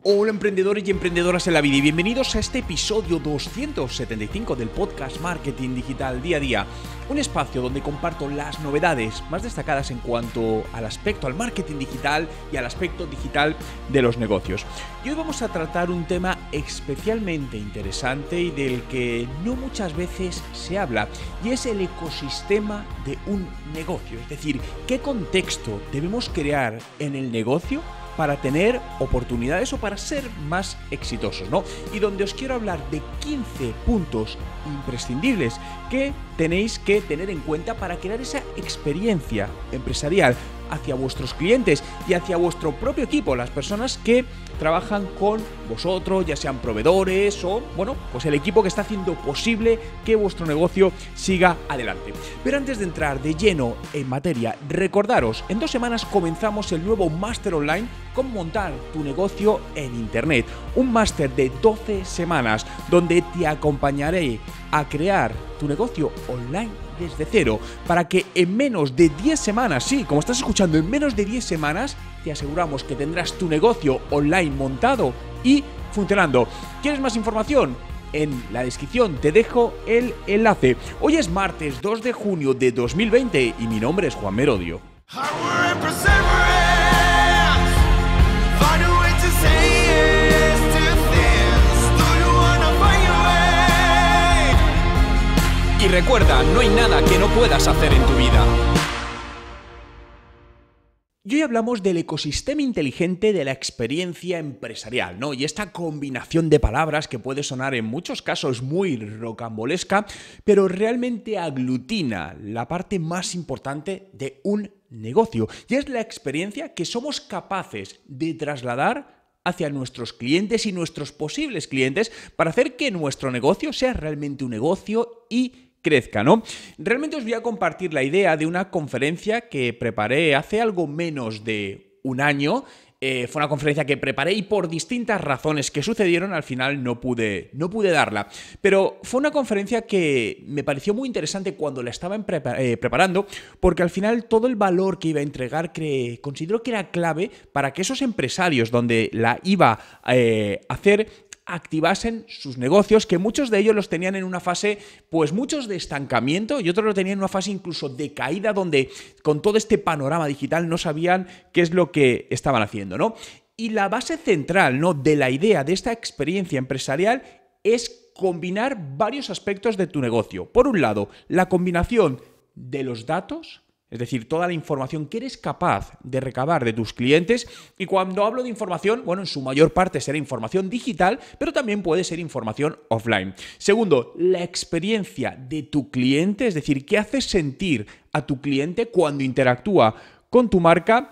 Hola emprendedores y emprendedoras en la vida y bienvenidos a este episodio 275 del podcast Marketing Digital Día a Día, un espacio donde comparto las novedades más destacadas en cuanto al aspecto al marketing digital y al aspecto digital de los negocios. Y hoy vamos a tratar un tema especialmente interesante y del que no muchas veces se habla, y es el ecosistema de un negocio, es decir, qué contexto debemos crear en el negocio para tener oportunidades o para ser más exitosos, ¿no? Y donde os quiero hablar de 15 puntos imprescindibles que tenéis que tener en cuenta para crear esa experiencia empresarial hacia vuestros clientes y hacia vuestro propio equipo, las personas que trabajan con vosotros, ya sean proveedores o, bueno, pues el equipo que está haciendo posible que vuestro negocio siga adelante. Pero antes de entrar de lleno en materia, recordaros, en 2 semanas comenzamos el nuevo máster online Cómo montar tu negocio en Internet. Un máster de 12 semanas donde te acompañaré a crear tu negocio online desde cero, para que en menos de 10 semanas, sí, como estás escuchando, en menos de 10 semanas, te aseguramos que tendrás tu negocio online montado y funcionando. ¿Quieres más información? En la descripción te dejo el enlace. Hoy es martes 2 de junio de 2020 y mi nombre es Juan Merodio. Y recuerda, no hay nada que no puedas hacer en tu vida. Y hoy hablamos del ecosistema inteligente de la experiencia empresarial, ¿no? Y esta combinación de palabras que puede sonar en muchos casos muy rocambolesca, pero realmente aglutina la parte más importante de un negocio. Y es la experiencia que somos capaces de trasladar hacia nuestros clientes y nuestros posibles clientes para hacer que nuestro negocio sea realmente un negocio y crezca, ¿no? Realmente os voy a compartir la idea de una conferencia que preparé hace algo menos de un año. Fue una conferencia que preparé y por distintas razones que sucedieron al final no pude darla. Pero fue una conferencia que me pareció muy interesante cuando la estaba preparando, porque al final todo el valor que iba a entregar considero que era clave para que esos empresarios donde la iba a hacer activasen sus negocios, que muchos de ellos los tenían en una fase, pues muchos de estancamiento y otros lo tenían en una fase incluso de caída, donde con todo este panorama digital no sabían qué es lo que estaban haciendo, ¿no? Y la base central, ¿no?, de la idea de esta experiencia empresarial es combinar varios aspectos de tu negocio. Por un lado, la combinación de los datos, es decir, toda la información que eres capaz de recabar de tus clientes. Y cuando hablo de información, bueno, en su mayor parte será información digital, pero también puede ser información offline. Segundo, la experiencia de tu cliente, es decir, qué haces sentir a tu cliente cuando interactúa con tu marca.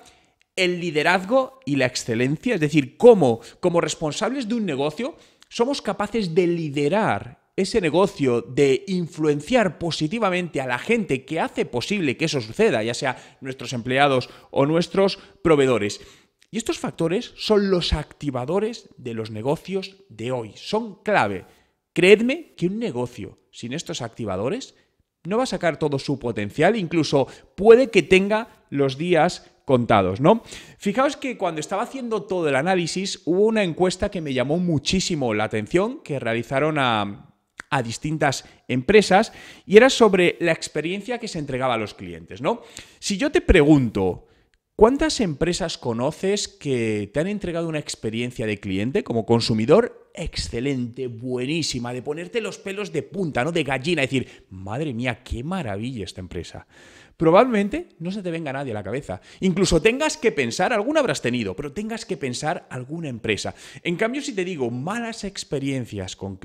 El liderazgo y la excelencia, es decir, cómo como responsables de un negocio somos capaces de liderar ese negocio, de influenciar positivamente a la gente que hace posible que eso suceda, ya sea nuestros empleados o nuestros proveedores. Y estos factores son los activadores de los negocios de hoy, son clave. Creedme que un negocio sin estos activadores no va a sacar todo su potencial, incluso puede que tenga los días contados, ¿no? Fijaos que cuando estaba haciendo todo el análisis hubo una encuesta que me llamó muchísimo la atención, que realizaron a distintas empresas, y era sobre la experiencia que se entregaba a los clientes, ¿no? Si yo te pregunto, ¿cuántas empresas conoces que te han entregado una experiencia de cliente como consumidor excelente, buenísima, de ponerte los pelos de punta, ¿no?, de gallina, decir, madre mía, qué maravilla esta empresa? Probablemente no se te venga nadie a la cabeza. Incluso tengas que pensar, alguna habrás tenido, pero tengas que pensar alguna empresa. En cambio, si te digo malas experiencias con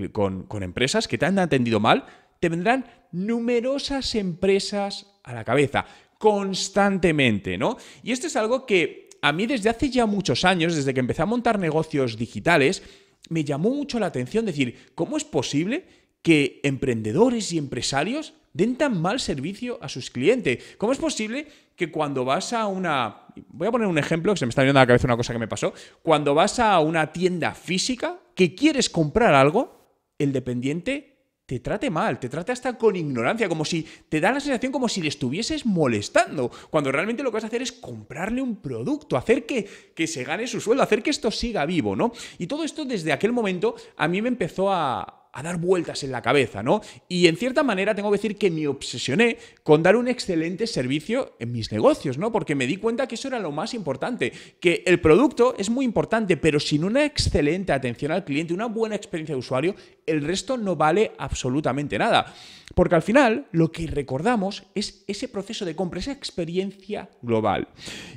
empresas que te han atendido mal, te vendrán numerosas empresas a la cabeza, constantemente, ¿no? Y esto es algo que a mí desde hace ya muchos años, desde que empecé a montar negocios digitales, me llamó mucho la atención decir, ¿cómo es posible que emprendedores y empresarios den tan mal servicio a sus clientes? ¿Cómo es posible que cuando vas a una... Voy a poner un ejemplo, que se me está viendo a la cabeza una cosa que me pasó. Cuando vas a una tienda física que quieres comprar algo, el dependiente te trate mal, te trate hasta con ignorancia, como si te da la sensación como si le estuvieses molestando, cuando realmente lo que vas a hacer es comprarle un producto, hacer que se gane su sueldo, hacer que esto siga vivo, ¿no? Y todo esto desde aquel momento a mí me empezó a dar vueltas en la cabeza, ¿no? Y en cierta manera tengo que decir que me obsesioné con dar un excelente servicio en mis negocios, ¿no? Porque me di cuenta que eso era lo más importante, que el producto es muy importante, pero sin una excelente atención al cliente, una buena experiencia de usuario, el resto no vale absolutamente nada. Porque al final lo que recordamos es ese proceso de compra, esa experiencia global.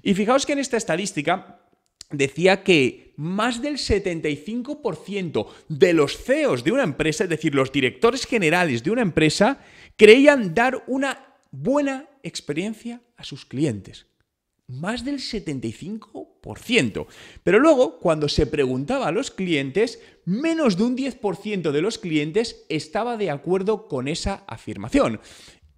Y fijaos que en esta estadística decía que más del 75% de los CEOs de una empresa, es decir, los directores generales de una empresa, creían dar una buena experiencia a sus clientes. Más del 75%. Pero luego, cuando se preguntaba a los clientes, menos de un 10% de los clientes estaba de acuerdo con esa afirmación.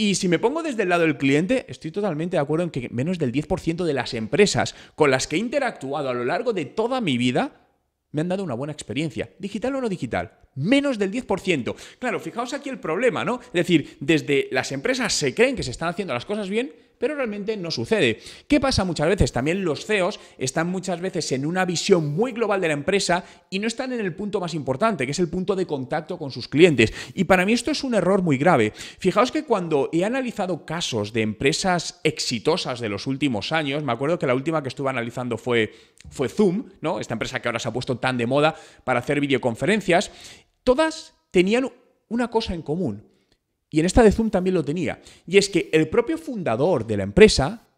Y si me pongo desde el lado del cliente, estoy totalmente de acuerdo en que menos del 10% de las empresas con las que he interactuado a lo largo de toda mi vida me han dado una buena experiencia, digital o no digital. Menos del 10%. Claro, fijaos aquí el problema, ¿no? Es decir, desde las empresas se creen que se están haciendo las cosas bien, pero realmente no sucede. ¿Qué pasa muchas veces? También los CEOs están muchas veces en una visión muy global de la empresa y no están en el punto más importante, que es el punto de contacto con sus clientes. Y para mí esto es un error muy grave. Fijaos que cuando he analizado casos de empresas exitosas de los últimos años, me acuerdo que la última que estuve analizando fue Zoom, ¿no? Esta empresa que ahora se ha puesto tan de moda para hacer videoconferencias, todas tenían una cosa en común. Y en esta de Zoom también lo tenía. Y es que el propio fundador de la empresa,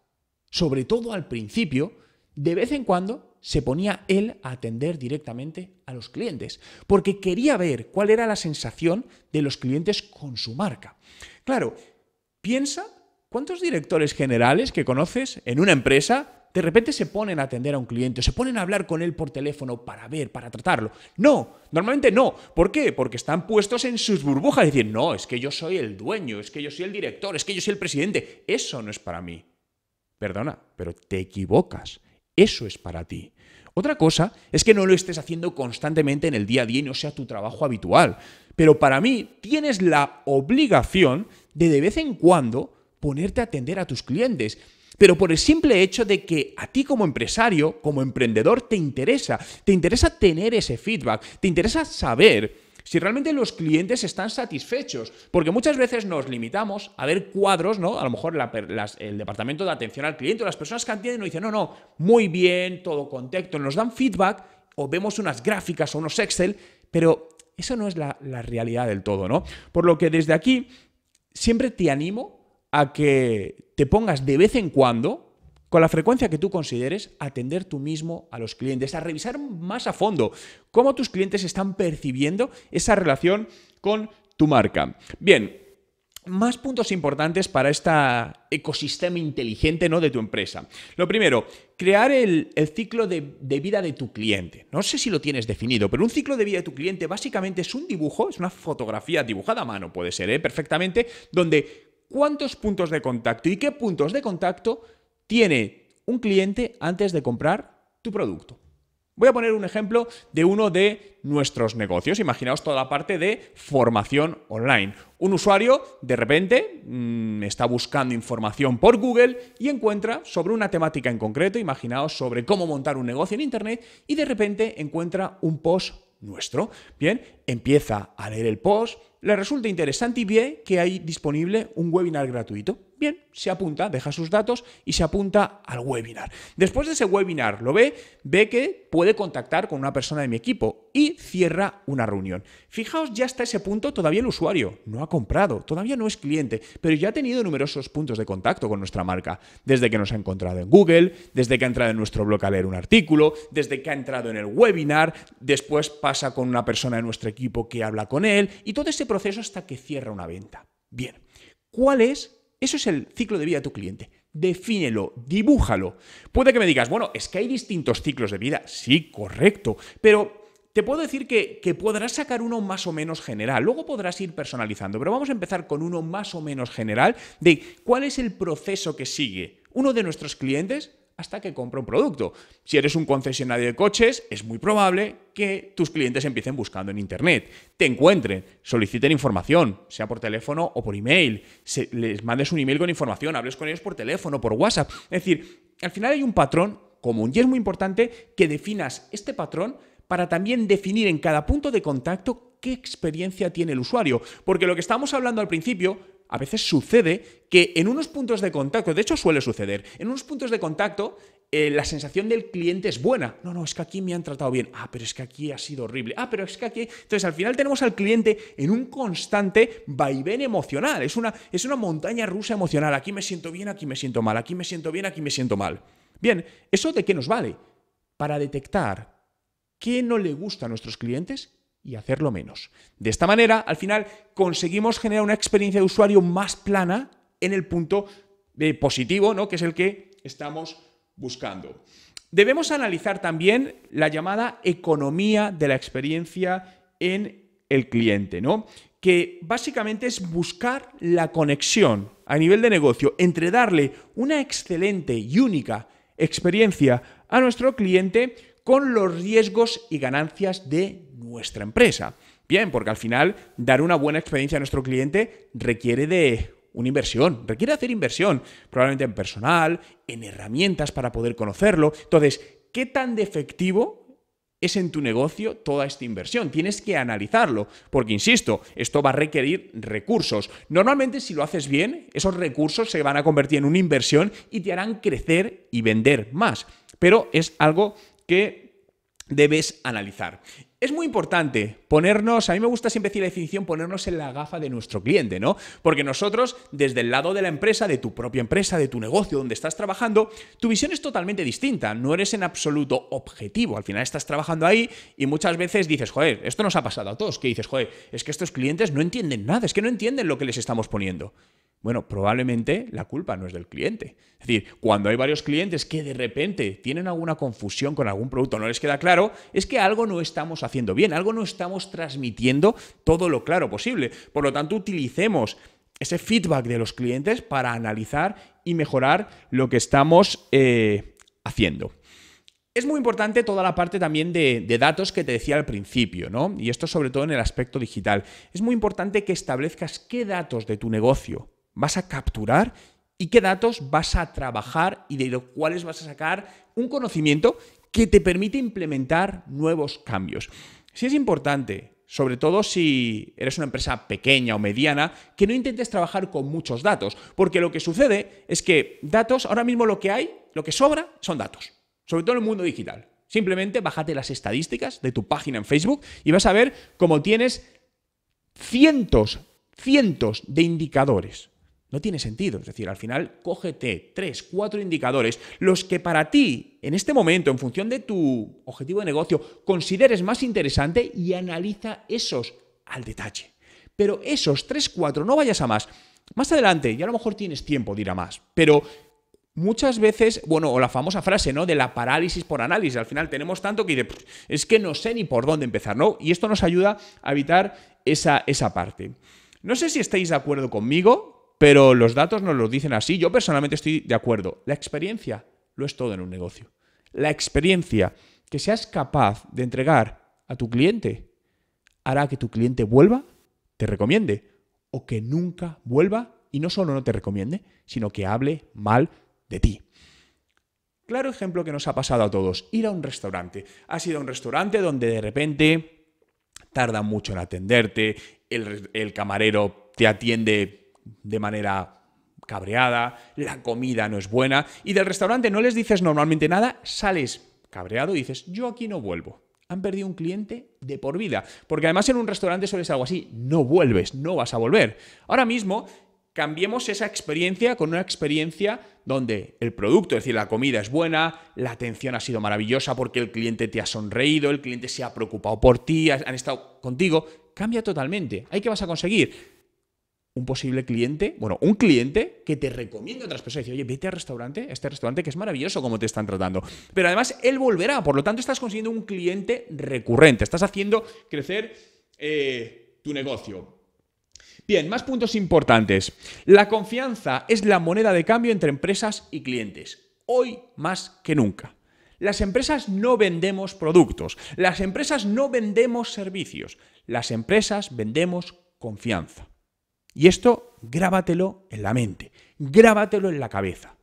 sobre todo al principio, de vez en cuando se ponía él a atender directamente a los clientes, porque quería ver cuál era la sensación de los clientes con su marca. Claro, piensa cuántos directores generales que conoces en una empresa de repente se ponen a atender a un cliente, se ponen a hablar con él por teléfono para ver, para tratarlo. No, normalmente no. ¿Por qué? Porque están puestos en sus burbujas y dicen, no, es que yo soy el dueño, es que yo soy el director, es que yo soy el presidente. Eso no es para mí. Perdona, pero te equivocas. Eso es para ti. Otra cosa es que no lo estés haciendo constantemente en el día a día y no sea tu trabajo habitual. Pero para mí tienes la obligación de vez en cuando ponerte a atender a tus clientes. Pero por el simple hecho de que a ti como empresario, como emprendedor, te interesa tener ese feedback, te interesa saber si realmente los clientes están satisfechos. Porque muchas veces nos limitamos a ver cuadros, ¿no? A lo mejor el departamento de atención al cliente o las personas que atienden nos dicen, no, muy bien, todo contento, nos dan feedback o vemos unas gráficas o unos Excel, pero eso no es la realidad del todo, ¿no? Por lo que desde aquí siempre te animo a que te pongas de vez en cuando, con la frecuencia que tú consideres, a atender tú mismo a los clientes, a revisar más a fondo cómo tus clientes están percibiendo esa relación con tu marca. Bien, más puntos importantes para este ecosistema inteligente, ¿no?, de tu empresa. Lo primero, crear el ciclo de vida de tu cliente. No sé si lo tienes definido, pero un ciclo de vida de tu cliente básicamente es un dibujo, es una fotografía dibujada a mano, puede ser, perfectamente, donde cuántos puntos de contacto y qué puntos de contacto tiene un cliente antes de comprar tu producto. Voy a poner un ejemplo de uno de nuestros negocios. Imaginaos toda la parte de formación online. Un usuario, de repente, está buscando información por Google y encuentra sobre una temática en concreto, imaginaos sobre cómo montar un negocio en Internet, y de repente encuentra un post nuestro. Bien, empieza a leer el post, le resulta interesante y ve que hay disponible un webinar gratuito. Bien, se apunta, deja sus datos y se apunta al webinar. Después de ese webinar lo ve que puede contactar con una persona de mi equipo y cierra una reunión. Fijaos, ya hasta ese punto todavía el usuario no ha comprado, todavía no es cliente, pero ya ha tenido numerosos puntos de contacto con nuestra marca. Desde que nos ha encontrado en Google, desde que ha entrado en nuestro blog a leer un artículo, desde que ha entrado en el webinar, después pasa con una persona de nuestro equipo que habla con él y todo ese proceso hasta que cierra una venta. Bien, ¿cuál es? Eso es el ciclo de vida de tu cliente. Defínelo, dibújalo. Puede que me digas, bueno, es que hay distintos ciclos de vida. Sí, correcto. Pero te puedo decir que podrás sacar uno más o menos general. Luego podrás ir personalizando. Pero vamos a empezar con uno más o menos general de cuál es el proceso que sigue uno de nuestros clientes hasta que compra un producto. Si eres un concesionario de coches, es muy probable que tus clientes empiecen buscando en Internet, te encuentren, soliciten información, sea por teléfono o por email, les mandes un email con información, hables con ellos por teléfono, por WhatsApp. Es decir, al final hay un patrón común y es muy importante que definas este patrón para también definir en cada punto de contacto qué experiencia tiene el usuario. Porque lo que estábamos hablando al principio, a veces sucede que en unos puntos de contacto, de hecho suele suceder, en unos puntos de contacto la sensación del cliente es buena. No, es que aquí me han tratado bien. Pero es que aquí ha sido horrible. Pero es que aquí... Entonces, al final tenemos al cliente en un constante vaivén emocional. Es una montaña rusa emocional. Aquí me siento bien, aquí me siento mal. Aquí me siento bien, aquí me siento mal. Bien, ¿eso de qué nos vale? Para detectar qué no le gusta a nuestros clientes y hacerlo menos. De esta manera, al final, conseguimos generar una experiencia de usuario más plana en el punto positivo, ¿no? Que es el que estamos buscando. Debemos analizar también la llamada economía de la experiencia en el cliente, ¿no? Que básicamente es buscar la conexión a nivel de negocio entre darle una excelente y única experiencia a nuestro cliente con los riesgos y ganancias de nuestra empresa. Bien, porque al final dar una buena experiencia a nuestro cliente requiere de una inversión, requiere hacer inversión, probablemente en personal, en herramientas para poder conocerlo. Entonces, ¿qué tan de efectivo es en tu negocio toda esta inversión? Tienes que analizarlo, porque insisto, esto va a requerir recursos. Normalmente, si lo haces bien, esos recursos se van a convertir en una inversión y te harán crecer y vender más. Pero es algo que debes analizar. Es muy importante ponernos, a mí me gusta siempre decir la definición, ponernos en la gafa de nuestro cliente, ¿no? Porque nosotros, desde el lado de la empresa, de tu propia empresa, de tu negocio, donde estás trabajando, tu visión es totalmente distinta, no eres en absoluto objetivo. Al final estás trabajando ahí y muchas veces dices, joder, esto nos ha pasado a todos, que dices, joder, es que estos clientes no entienden nada, es que no entienden lo que les estamos poniendo. Bueno, probablemente la culpa no es del cliente. Es decir, cuando hay varios clientes que de repente tienen alguna confusión con algún producto, no les queda claro, es que algo no estamos haciendo bien, algo no estamos transmitiendo todo lo claro posible. Por lo tanto, utilicemos ese feedback de los clientes para analizar y mejorar lo que estamos haciendo. Es muy importante toda la parte también de datos que te decía al principio, ¿no? Y esto sobre todo en el aspecto digital. Es muy importante que establezcas qué datos de tu negocio vas a capturar y qué datos vas a trabajar y de los cuales vas a sacar un conocimiento que te permite implementar nuevos cambios. Sí es importante, sobre todo si eres una empresa pequeña o mediana, que no intentes trabajar con muchos datos, porque lo que sucede es que datos, ahora mismo lo que hay, lo que sobra son datos, sobre todo en el mundo digital. Simplemente bájate las estadísticas de tu página en Facebook y vas a ver cómo tienes cientos de indicadores. No tiene sentido, es decir, al final cógete 3, 4 indicadores, los que para ti, en este momento, en función de tu objetivo de negocio, consideres más interesante y analiza esos al detalle. Pero esos 3, 4, no vayas a más. Más adelante, y a lo mejor tienes tiempo de ir a más, pero muchas veces, o la famosa frase, ¿no?, de la parálisis por análisis, al final tenemos tanto que dices, es que no sé ni por dónde empezar, ¿no? Y esto nos ayuda a evitar esa parte. No sé si estáis de acuerdo conmigo, pero los datos nos lo dicen así. Yo personalmente estoy de acuerdo. La experiencia lo es todo en un negocio. La experiencia que seas capaz de entregar a tu cliente hará que tu cliente vuelva, te recomiende, o que nunca vuelva y no solo no te recomiende, sino que hable mal de ti. Claro ejemplo que nos ha pasado a todos, ir a un restaurante. Has ido a un restaurante donde de repente tarda mucho en atenderte, el camarero te atiende de manera cabreada, la comida no es buena y del restaurante no les dices normalmente nada, sales cabreado y dices, yo aquí no vuelvo. Han perdido un cliente de por vida, porque además en un restaurante suele ser algo así, no vuelves, no vas a volver. Ahora mismo cambiemos esa experiencia con una experiencia donde el producto, es decir, la comida es buena, la atención ha sido maravillosa porque el cliente te ha sonreído, el cliente se ha preocupado por ti, han estado contigo. Cambia totalmente. ¿Ahí qué vas a conseguir? Un posible cliente, un cliente que te recomiende a otras personas y dice, oye, vete al restaurante, este restaurante que es maravilloso como te están tratando. Pero además él volverá, por lo tanto estás consiguiendo un cliente recurrente, estás haciendo crecer tu negocio. Bien, más puntos importantes. La confianza es la moneda de cambio entre empresas y clientes. hoy más que nunca. Las empresas no vendemos productos, las empresas no vendemos servicios, las empresas vendemos confianza. Y esto grábatelo en la mente, grábatelo en la cabeza.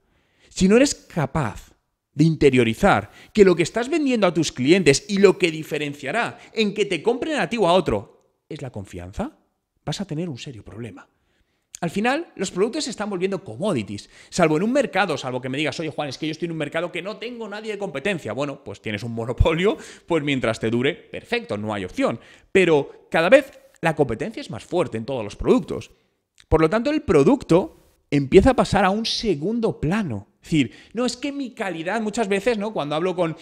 Si no eres capaz de interiorizar que lo que estás vendiendo a tus clientes y lo que diferenciará en que te compren a ti o a otro es la confianza, vas a tener un serio problema. Al final, los productos se están volviendo commodities, salvo en un mercado, salvo que me digas, oye Juan, es que yo estoy en un mercado que no tengo nadie de competencia. Bueno, pues tienes un monopolio, pues mientras te dure, perfecto, no hay opción. Pero cada vez la competencia es más fuerte en todos los productos. Por lo tanto, el producto empieza a pasar a un segundo plano. Es decir, no, es que mi calidad, muchas veces, ¿no? Cuando hablo con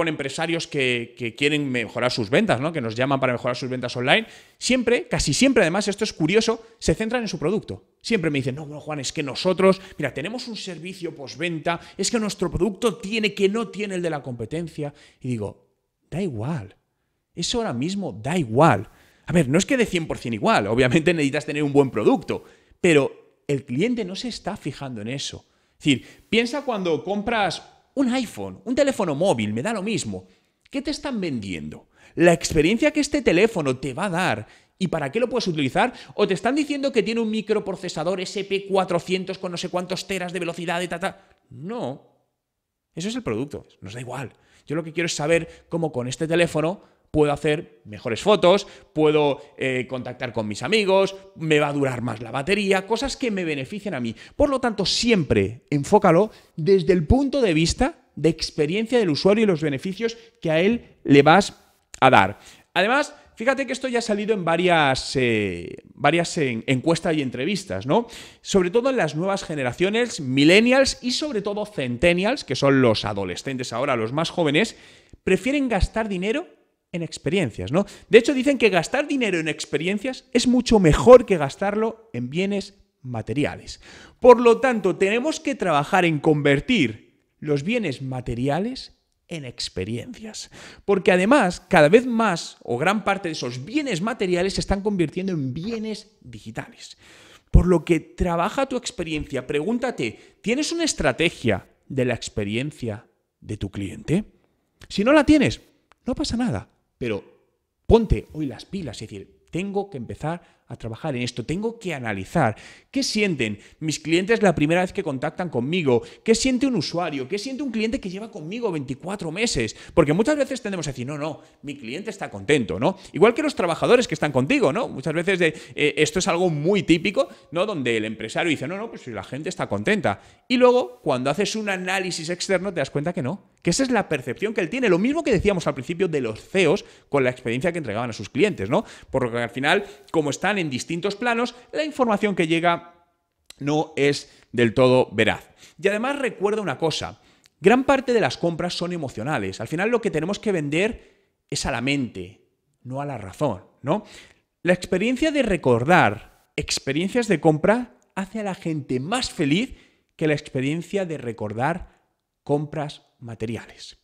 empresarios que quieren mejorar sus ventas, ¿no? Que nos llaman para mejorar sus ventas online, siempre, casi siempre, además, esto es curioso, se centran en su producto. Siempre me dicen, no, Juan, es que nosotros, mira, tenemos un servicio postventa, es que nuestro producto que no tiene el de la competencia. Y digo, da igual. Eso ahora mismo da igual. A ver, no es que de 100% igual, obviamente necesitas tener un buen producto, pero el cliente no se está fijando en eso. Es decir, piensa cuando compras un iPhone, un teléfono móvil, me da lo mismo. ¿Qué te están vendiendo? La experiencia que este teléfono te va a dar y para qué lo puedes utilizar, o te están diciendo que tiene un microprocesador SP400 con no sé cuántos teras de velocidad y tal. No, eso es el producto, nos da igual. Yo lo que quiero es saber cómo con este teléfono puedo hacer mejores fotos, puedo contactar con mis amigos, me va a durar más la batería, cosas que me benefician a mí. Por lo tanto, siempre enfócalo desde el punto de vista de experiencia del usuario y los beneficios que a él le vas a dar. Además, fíjate que esto ya ha salido en varias encuestas y entrevistas, ¿no? Sobre todo en las nuevas generaciones, millennials y sobre todo centennials, que son los adolescentes ahora, los más jóvenes, prefieren gastar dinero en experiencias, ¿no? De hecho, dicen que gastar dinero en experiencias es mucho mejor que gastarlo en bienes materiales. Por lo tanto, tenemos que trabajar en convertir los bienes materiales en experiencias. Porque además, cada vez más o gran parte de esos bienes materiales se están convirtiendo en bienes digitales. Por lo que trabaja tu experiencia. Pregúntate, ¿tienes una estrategia de la experiencia de tu cliente? Si no la tienes, no pasa nada. Pero ponte hoy las pilas, es decir, tengo que empezar a trabajar en esto, tengo que analizar qué sienten mis clientes la primera vez que contactan conmigo, qué siente un usuario, qué siente un cliente que lleva conmigo 24 meses, porque muchas veces tendemos a decir, no, mi cliente está contento, ¿no? Igual que los trabajadores que están contigo, ¿no? Muchas veces esto es algo muy típico, ¿no? Donde el empresario dice, no, pues si la gente está contenta. Y luego, cuando haces un análisis externo, te das cuenta que no, que esa es la percepción que él tiene, lo mismo que decíamos al principio de los CEOs con la experiencia que entregaban a sus clientes, ¿no? Porque al final, como están en distintos planos, la información que llega no es del todo veraz. Y además recuerda una cosa, gran parte de las compras son emocionales. Al final lo que tenemos que vender es a la mente, no a la razón, ¿no? La experiencia de recordar experiencias de compra hace a la gente más feliz que la experiencia de recordar compras materiales.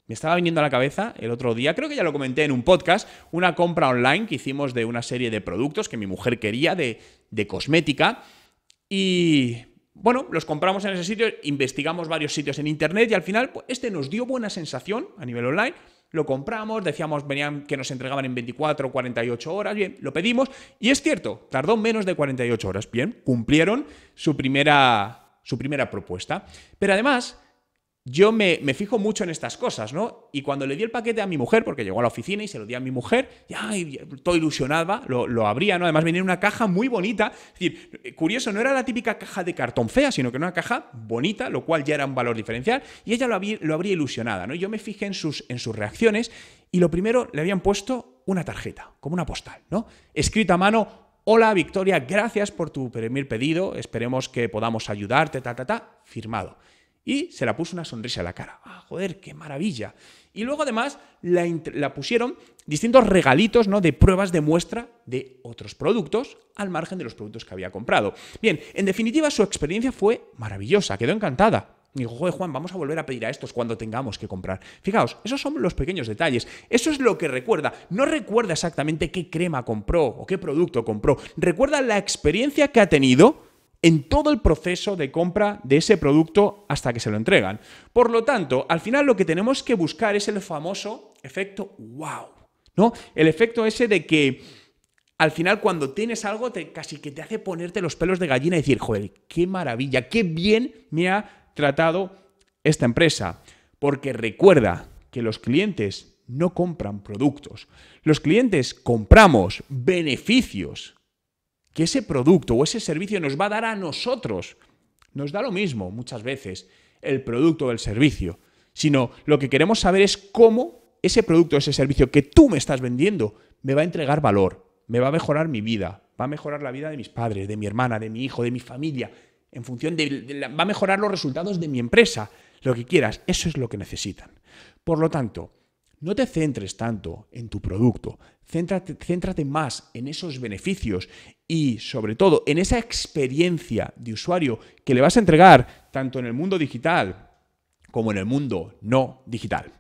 Me estaba viniendo a la cabeza el otro día, creo que ya lo comenté en un podcast, una compra online que hicimos de una serie de productos que mi mujer quería de cosmética y, bueno, los compramos en ese sitio, investigamos varios sitios en internet y al final pues, este nos dio buena sensación a nivel online, lo compramos, decíamos venían que nos entregaban en 24 o 48 horas, bien, lo pedimos y es cierto, tardó menos de 48 horas, bien, cumplieron su primera propuesta, pero además yo me fijo mucho en estas cosas, ¿no? Y cuando le di el paquete a mi mujer, porque llegó a la oficina y se lo di a mi mujer, y todo ilusionada, lo abría, ¿no? Además venía en una caja muy bonita. Es decir, curioso, no era la típica caja de cartón fea, sino que era una caja bonita, lo cual ya era un valor diferencial, y ella lo abría ilusionada, ¿no? Yo me fijé en sus reacciones y lo primero le habían puesto una tarjeta, como una postal, ¿no? Escrita a mano, hola Victoria, gracias por tu primer pedido, esperemos que podamos ayudarte, firmado. Y se la puso una sonrisa en la cara. ¡Ah, joder, qué maravilla! Y luego además la pusieron distintos regalitos, ¿no? De pruebas de muestra de otros productos al margen de los productos que había comprado. Bien, en definitiva su experiencia fue maravillosa, quedó encantada. Y dijo, joder Juan, vamos a volver a pedir a estos cuando tengamos que comprar. Fijaos, esos son los pequeños detalles. Eso es lo que recuerda. No recuerda exactamente qué crema compró o qué producto compró. Recuerda la experiencia que ha tenido en todo el proceso de compra de ese producto hasta que se lo entregan. Por lo tanto, al final lo que tenemos que buscar es el famoso efecto wow, ¿no? El efecto ese de que al final cuando tienes algo casi que te hace ponerte los pelos de gallina y decir, joder, qué maravilla, qué bien me ha tratado esta empresa. Porque recuerda que los clientes no compran productos. Los clientes compramos beneficios que ese producto o ese servicio nos va a dar a nosotros. Nos da lo mismo muchas veces el producto o el servicio, sino lo que queremos saber es cómo ese producto o ese servicio que tú me estás vendiendo me va a entregar valor, me va a mejorar mi vida, va a mejorar la vida de mis padres, de mi hermana, de mi hijo, de mi familia, en función va a mejorar los resultados de mi empresa, lo que quieras, eso es lo que necesitan. Por lo tanto, no te centres tanto en tu producto, céntrate más en esos beneficios y, sobre todo, en esa experiencia de usuario que le vas a entregar tanto en el mundo digital como en el mundo no digital.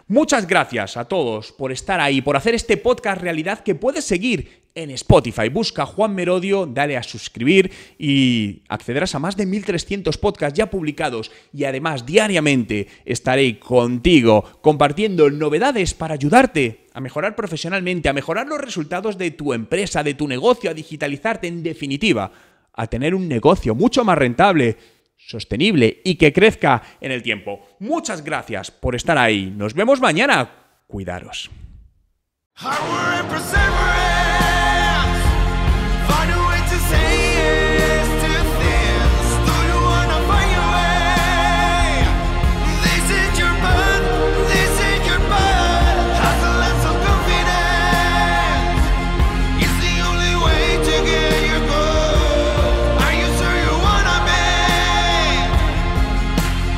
Muchas gracias a todos por estar ahí, por hacer este podcast realidad que puedes seguir en Spotify. Busca Juan Merodio, dale a suscribir y accederás a más de 1.300 podcasts ya publicados. Y además, diariamente estaré contigo compartiendo novedades para ayudarte a mejorar profesionalmente, a mejorar los resultados de tu empresa, de tu negocio, a digitalizarte, en definitiva, a tener un negocio mucho más rentable, sostenible y que crezca en el tiempo. Muchas gracias por estar ahí. Nos vemos mañana. Cuidaros.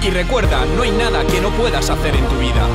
Y recuerda, no hay nada que no puedas hacer en tu vida.